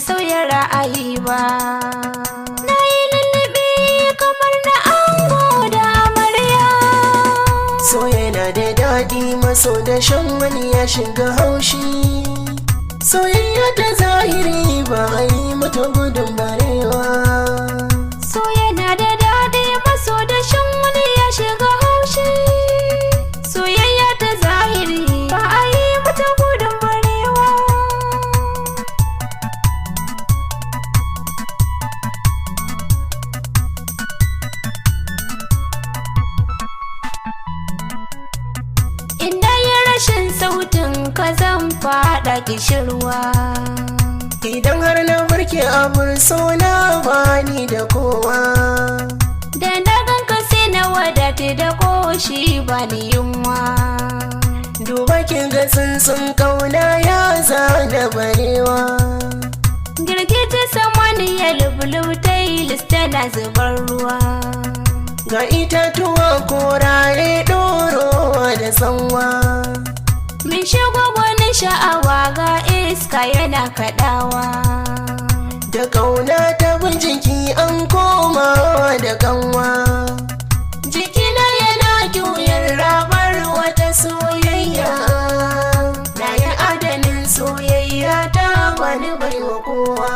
sauya ra'ayi ba. Na yi lullube kamar na ango da amarya. So yana da daɗi maso da shan wani ya shiga haushi. Soyayya ta zahiri ba a yi mata gudun barewa. So yana da daɗi maso da shan wani ya shiga haushi. Soyayya ta zahiri ba a yi mata gudun barewa. Inda ya rashin sautin ka zan faɗa kishirwa. Idan har na barke abin so na bani da kowa. Da na ganka sai na wadata da koshi ba ni yunwa. Duba kin ga tsuntsun kauna ya zana barewa. Girgije samaniya lubulutai tana zubar ruwa. Ga itatuwa korare ɗorowa da tsanwa. Min shigo wani sha'awa ga iska yana kaɗawa. Da kauna ta bin jiki an komawa da kanwa. Jikina yana juyar rabar wata soyayya. Na yi adanin soyayya ta bani baiwa kowa.